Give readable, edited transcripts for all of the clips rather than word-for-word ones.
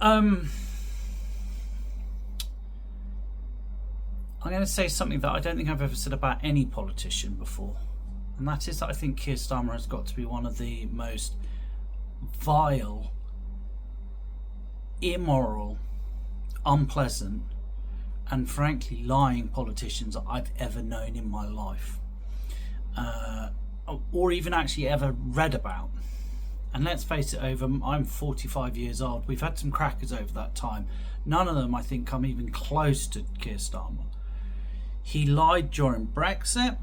I'm going to say something that I don't think I've ever said about any politician before, and that is that I think Keir Starmer has got to be one of the most vile, immoral, unpleasant, and frankly lying politicians I've ever known in my life, or even actually ever read about. And let's face it, I'm 45 years old. We've had some crackers over that time. None of them, I think, come even close to Keir Starmer. He lied during Brexit,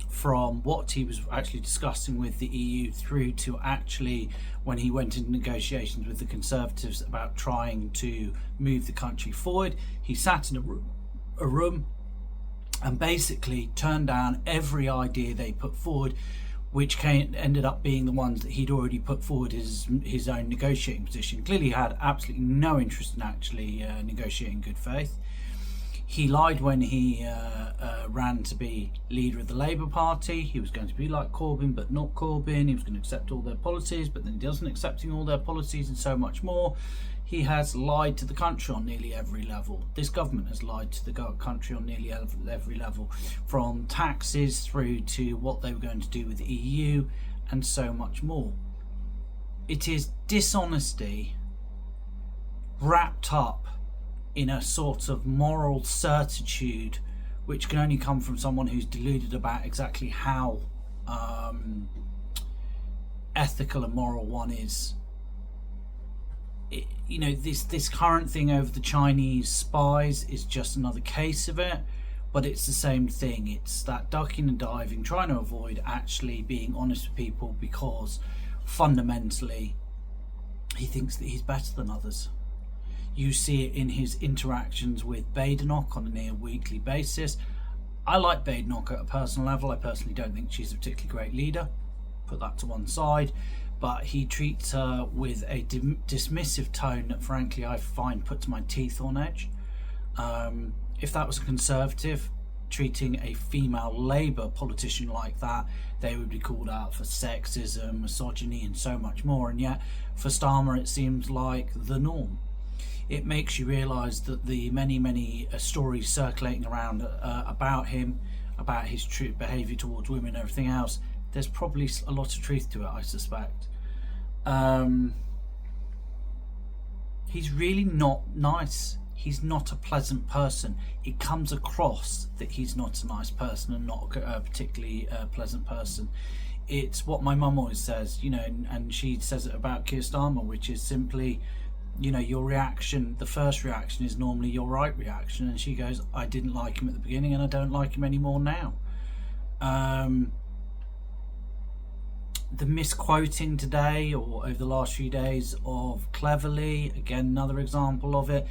from what he was actually discussing with the EU through to actually when he went into negotiations with the Conservatives about trying to move the country forward. He sat in a room and basically turned down every idea they put forward, which ended up being the ones that he'd already put forward his own negotiating position. Clearly he had absolutely no interest in actually negotiating good faith. He lied when he ran to be leader of the Labour Party. He was going to be like Corbyn, but not Corbyn. He was going to accept all their policies, but then he doesn't accepting all their policies and so much more. He has lied to the country on nearly every level. This government has lied to the country on nearly every level, from taxes through to what they were going to do with the EU and so much more. It is dishonesty wrapped up in a sort of moral certitude, which can only come from someone who's deluded about exactly how ethical and moral one is. This current thing over the Chinese spies is just another case of it, but it's the same thing. It's that ducking and diving, trying to avoid actually being honest with people because fundamentally he thinks that he's better than others. You see it in his interactions with Badenoch on a near weekly basis. I like Badenoch at a personal level. I personally don't think she's a particularly great leader. Put that to one side. But he treats her with a dismissive tone that frankly I find puts my teeth on edge. If that was a Conservative treating a female Labour politician like that, they would be called out for sexism, misogyny and so much more. And yet for Starmer it seems like the norm. It makes you realise that the many stories circulating around about him, about his true behaviour towards women and everything else, there's probably a lot of truth to it, I suspect. He's really not nice. He's not a pleasant person. It comes across that he's not a nice person and not a particularly pleasant person. It's what my mum always says, and she says it about Keir Starmer, which is simply, your reaction, the first reaction is normally your right reaction. And she goes, I didn't like him at the beginning and I don't like him anymore now. The misquoting today or over the last few days of Cleverly, again, another example of it.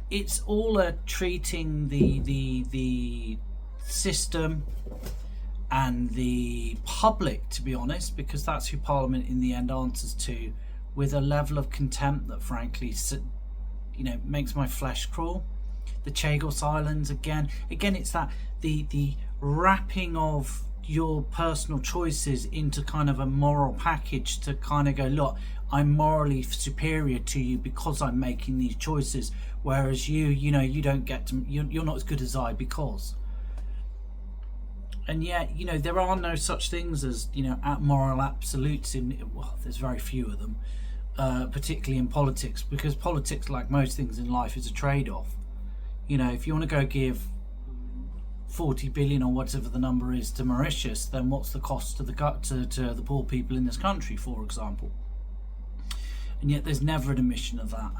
It's all treating the system and the public, to be honest, because that's who Parliament in the end answers to, with a level of contempt that frankly makes my flesh crawl. The Chagos Islands, again it's that the wrapping of your personal choices into kind of a moral package to kind of go, look, I'm morally superior to you because I'm making these choices, whereas you don't get to, you're not as good as I because. And yet, there are no such things as, moral absolutes there's very few of them, particularly in politics, because politics, like most things in life, is a trade-off. If you want to go give 40 billion or whatever the number is to Mauritius, then what's the cost to the poor people in this country, for example? And yet there's never an admission of that.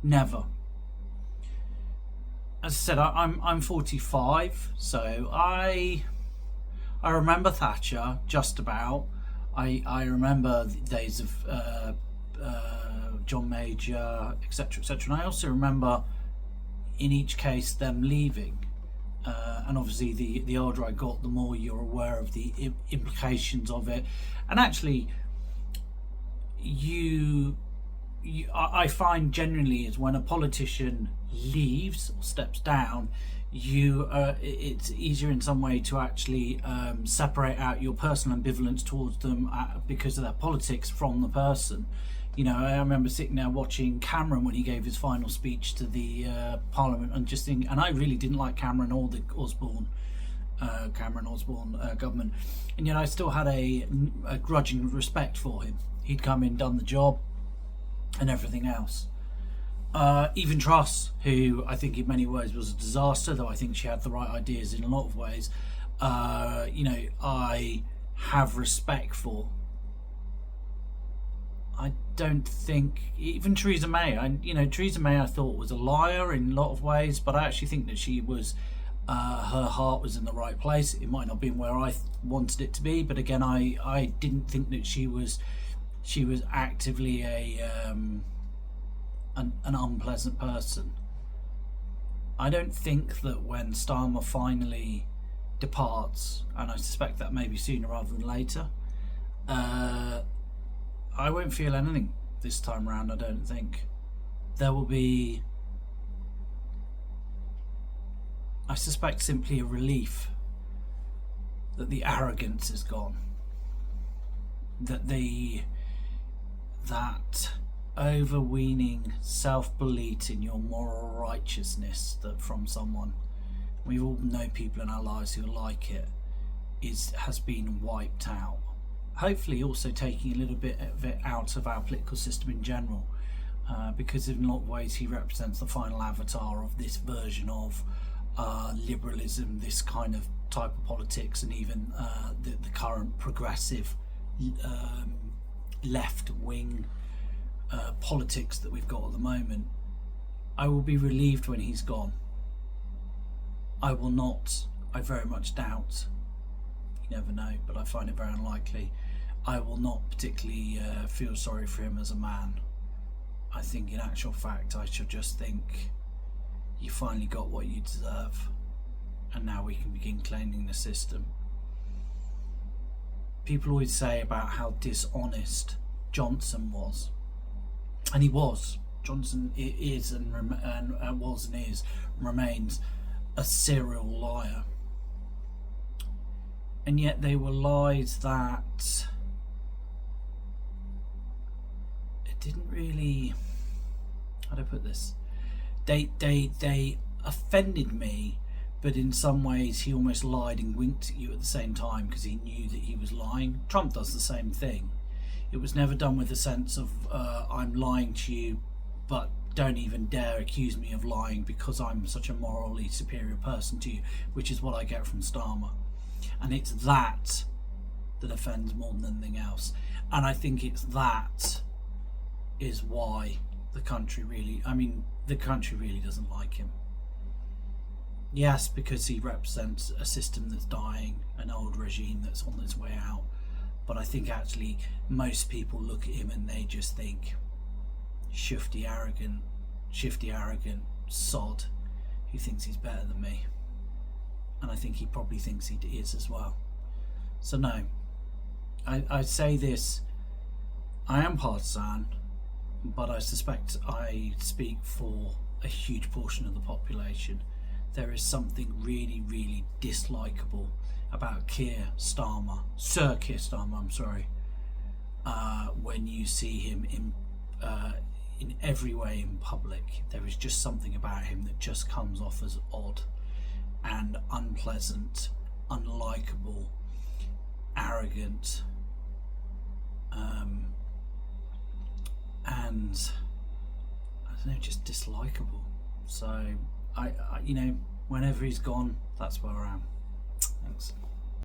Never. As I said, I'm 45, so I remember Thatcher just about. I remember the days of John Major, etc., etc. And I also remember, in each case, them leaving. And obviously, the older I got, the more you're aware of the implications of it. And actually, I find generally is when a politician leaves or steps down, it's easier in some way to actually separate out your personal ambivalence towards them because of their politics from the person. You know, I remember sitting there watching Cameron when he gave his final speech to the Parliament, and just thinking, and I really didn't like Cameron or the Cameron Osborne government, and yet I still had a grudging respect for him. He'd come in, done the job, and everything else. Even Truss, who I think in many ways was a disaster, though I think she had the right ideas in a lot of ways, you know, I have respect for. I don't think even Theresa May. Theresa May I thought was a liar in a lot of ways, but I actually think that she was, her heart was in the right place. It might not have been where I wanted it to be, but again, I didn't think that she was actively an unpleasant person. I don't think that when Starmer finally departs, and I suspect that may be sooner rather than later, I won't feel anything this time round. I don't think there will be, I suspect, simply a relief that the arrogance is gone, that that overweening self-belief in your moral righteousness that from someone, we all know people in our lives who are like it, has been wiped out. Hopefully also taking a little bit of it out of our political system in general, because in a lot of ways he represents the final avatar of this version of liberalism, this kind of type of politics, and even the current progressive left-wing politics that we've got at the moment. I will be relieved when he's gone. I will not. I very much doubt. You never know, but I find it very unlikely. I will not particularly feel sorry for him as a man. I think in actual fact I should just think, you finally got what you deserve, and now we can begin cleaning the system. People always say about how dishonest Johnson was, and he was. Johnson is and was and is, remains a serial liar, and yet they were lies that it didn't really, how do I put this, they offended me, but in some ways he almost lied and winked at you at the same time because he knew that he was lying. Trump does the same thing. It was never done with a sense of I'm lying to you, but don't even dare accuse me of lying because I'm such a morally superior person to you, which is what I get from Starmer. And it's that offends more than anything else. And I think it's that is why the country really doesn't like him. Yes, because he represents a system that's dying, an old regime that's on its way out. But I think actually most people look at him and they just think, shifty, arrogant sod who thinks he's better than me. And I think he probably thinks he is as well. So no, I say this, I am partisan, but I suspect I speak for a huge portion of the population. There is something really, really dislikable about Sir Keir Starmer, I'm sorry, when you see him in every way in public. There is just something about him that just comes off as odd and unpleasant, unlikable, arrogant, and I don't know, just dislikable. So I whenever he's gone, that's where I am. Thanks.